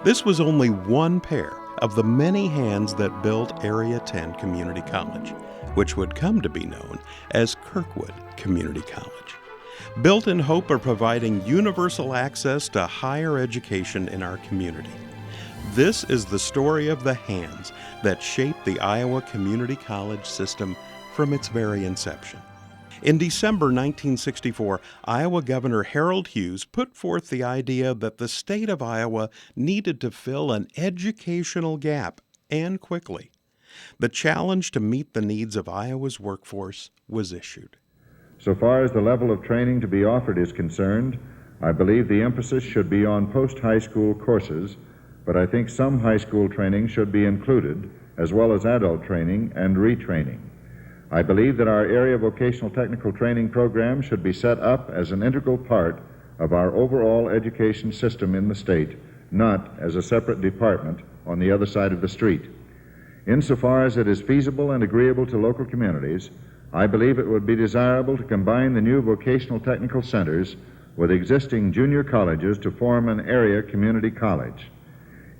This was only one pair of the many hands that built Area 10 Community College, which would come to be known as Kirkwood Community College. Built in hope of providing universal access to higher education in our community. This is the story of the hands that shaped the Iowa Community College system from its very inception. In December 1964, Iowa Governor Harold Hughes put forth the idea that the state of Iowa needed to fill an educational gap, and quickly. The challenge to meet the needs of Iowa's workforce was issued. So far as the level of training to be offered is concerned, I believe the emphasis should be on post-high school courses, but I think some high school training should be included, as well as adult training and retraining. I believe that our area vocational technical training program should be set up as an integral part of our overall education system in the state, not as a separate department on the other side of the street. Insofar as it is feasible and agreeable to local communities, I believe it would be desirable to combine the new vocational technical centers with existing junior colleges to form an area community college.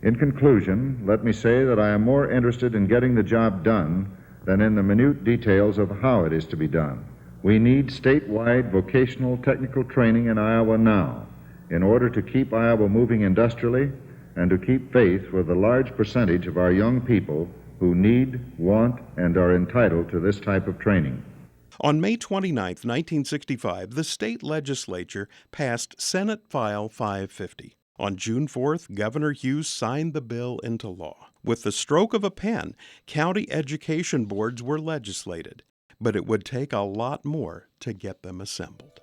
In conclusion, let me say that I am more interested in getting the job done than in the minute details of how it is to be done. We need statewide vocational technical training in Iowa now in order to keep Iowa moving industrially and to keep faith with the large percentage of our young people who need, want, and are entitled to this type of training. On May 29, 1965, the state legislature passed Senate File 550. On June 4th, Governor Hughes signed the bill into law. With the stroke of a pen, county education boards were legislated, but it would take a lot more to get them assembled.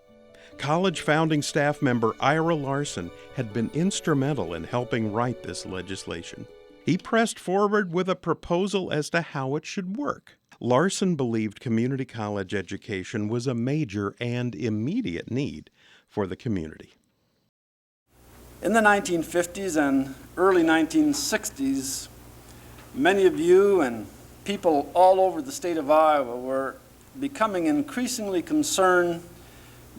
College founding staff member Ira Larson had been instrumental in helping write this legislation. He pressed forward with a proposal as to how it should work. Larson believed community college education was a major and immediate need for the community. In the 1950s and early 1960s, many of you and people all over the state of Iowa were becoming increasingly concerned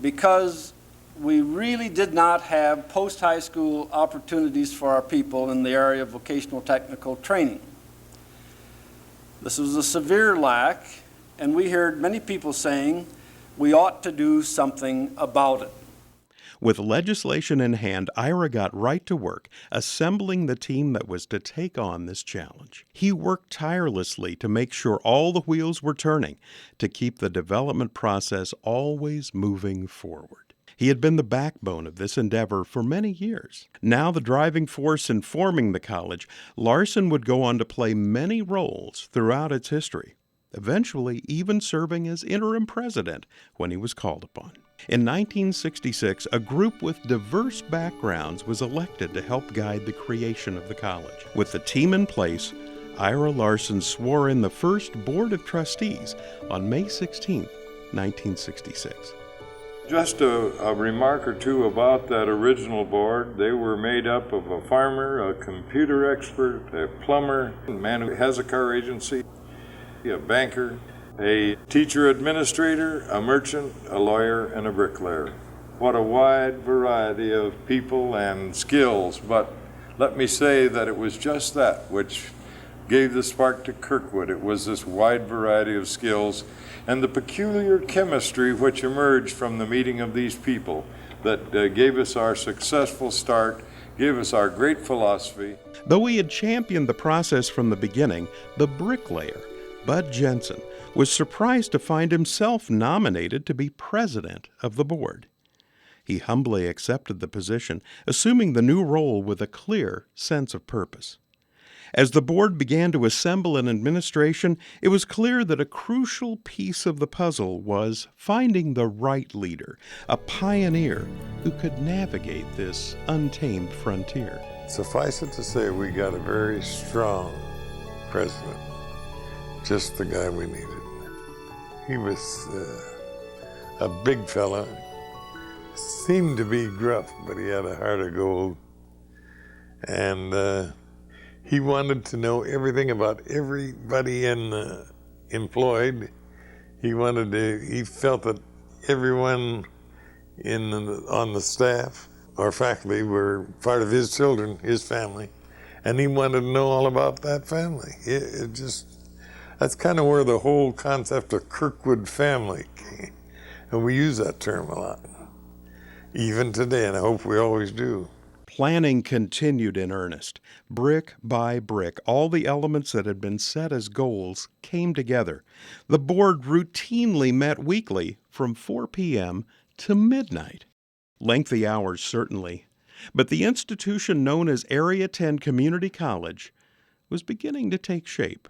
because we really did not have post-high school opportunities for our people in the area of vocational technical training. This was a severe lack, and we heard many people saying we ought to do something about it. With legislation in hand, Ira got right to work, assembling the team that was to take on this challenge. He worked tirelessly to make sure all the wheels were turning, to keep the development process always moving forward. He had been the backbone of this endeavor for many years. Now the driving force in forming the college, Larson would go on to play many roles throughout its history, eventually even serving as interim president when he was called upon. In 1966, a group with diverse backgrounds was elected to help guide the creation of the college. With the team in place, Ira Larson swore in the first Board of Trustees on May 16, 1966. Just a remark or two about that original board. They were made up of a farmer, a computer expert, a plumber, a man who has a car agency, a banker, a teacher administrator, a merchant, a lawyer, and a bricklayer. What a wide variety of people and skills, but let me say that it was just that which gave the spark to Kirkwood. It was this wide variety of skills and the peculiar chemistry which emerged from the meeting of these people that gave us our successful start, gave us our great philosophy. Though he had championed the process from the beginning, the bricklayer, Bud Jensen, was surprised to find himself nominated to be president of the board. He humbly accepted the position, assuming the new role with a clear sense of purpose. As the board began to assemble an administration, it was clear that a crucial piece of the puzzle was finding the right leader, a pioneer who could navigate this untamed frontier. Suffice it to say, we got a very strong president, just the guy we needed. He was a big fella, seemed to be gruff, but he had a heart of gold. And He wanted to know everything about everybody employed. He felt that everyone on the staff or faculty were part of his children, his family, and he wanted to know all about that family. That's kind of where the whole concept of Kirkwood family came. And we use that term a lot, even today, and I hope we always do. Planning continued in earnest. Brick by brick, all the elements that had been set as goals came together. The board routinely met weekly from 4 p.m. to midnight. Lengthy hours, certainly, but the institution known as Area 10 Community College was beginning to take shape.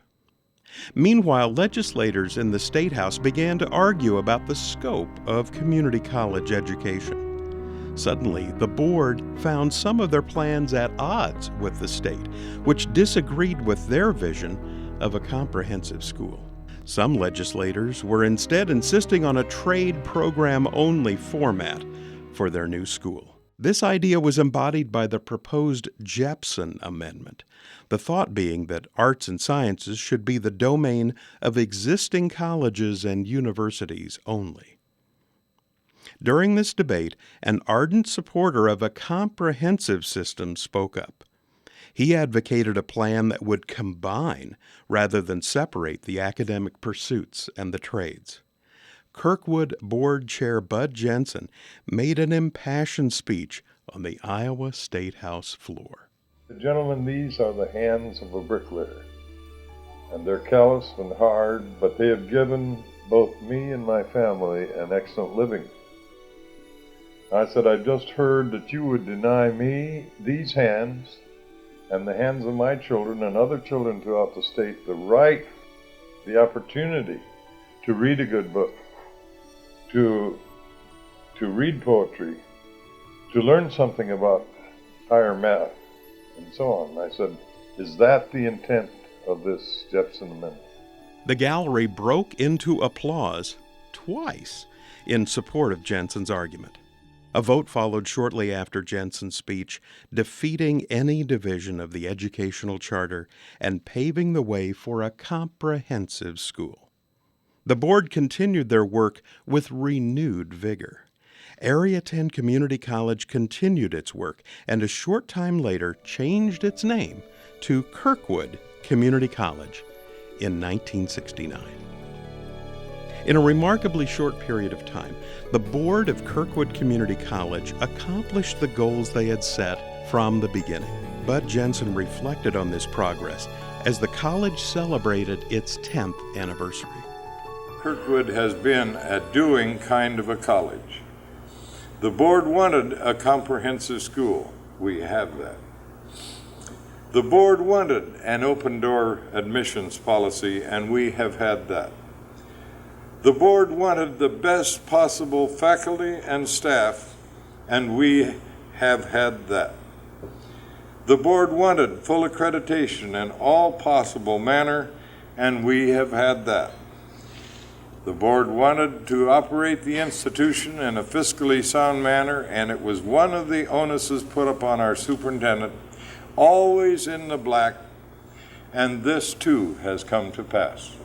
Meanwhile, legislators in the State House began to argue about the scope of community college education. Suddenly, the board found some of their plans at odds with the state, which disagreed with their vision of a comprehensive school. Some legislators were instead insisting on a trade program-only format for their new school. This idea was embodied by the proposed Jepsen Amendment, the thought being that arts and sciences should be the domain of existing colleges and universities only. During this debate, an ardent supporter of a comprehensive system spoke up. He advocated a plan that would combine rather than separate the academic pursuits and the trades. Kirkwood Board Chair Bud Jensen made an impassioned speech on the Iowa State House floor. Gentlemen, these are the hands of a bricklayer, and they're callous and hard, but they have given both me and my family an excellent living. I said, I just heard that you would deny me these hands and the hands of my children and other children throughout the state the right, the opportunity to read a good book, to read poetry, to learn something about higher math, and so on. I said, is that the intent of this Jepsen Amendment? The gallery broke into applause twice in support of Jensen's argument. A vote followed shortly after Jensen's speech, defeating any division of the educational charter and paving the way for a comprehensive school. The board continued their work with renewed vigor. Area 10 Community College continued its work and a short time later changed its name to Kirkwood Community College in 1969. In a remarkably short period of time, the board of Kirkwood Community College accomplished the goals they had set from the beginning. Bud Jensen reflected on this progress as the college celebrated its 10th anniversary. Kirkwood has been a doing kind of a college. The board wanted a comprehensive school. We have that. The board wanted an open-door admissions policy, and we have had that. The board wanted the best possible faculty and staff, and we have had that. The board wanted full accreditation in all possible manner, and we have had that. The board wanted to operate the institution in a fiscally sound manner, and it was one of the onuses put upon our superintendent, always in the black, and this too has come to pass.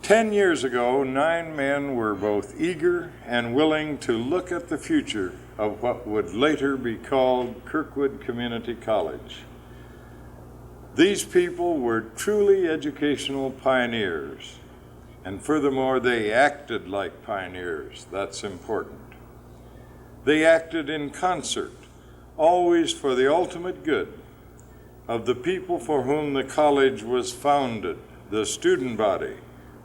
10 years ago, 9 men were both eager and willing to look at the future of what would later be called Kirkwood Community College. These people were truly educational pioneers, and furthermore, they acted like pioneers. That's important. They acted in concert, always for the ultimate good of the people for whom the college was founded, the student body,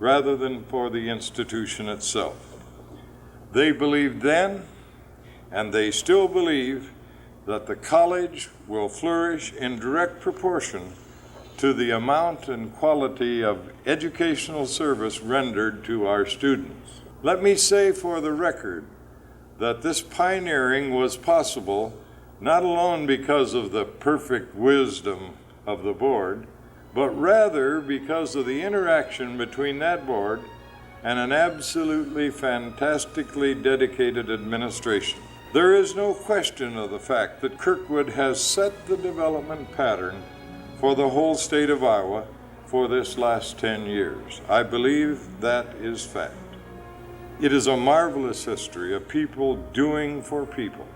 rather than for the institution itself. They believed then, and they still believe, that the college will flourish in direct proportion to the amount and quality of educational service rendered to our students. Let me say for the record that this pioneering was possible not alone because of the perfect wisdom of the board, but rather because of the interaction between that board and an absolutely fantastically dedicated administration. There is no question of the fact that Kirkwood has set the development pattern for the whole state of Iowa for this last 10 years. I believe that is fact. It is a marvelous history of people doing for people.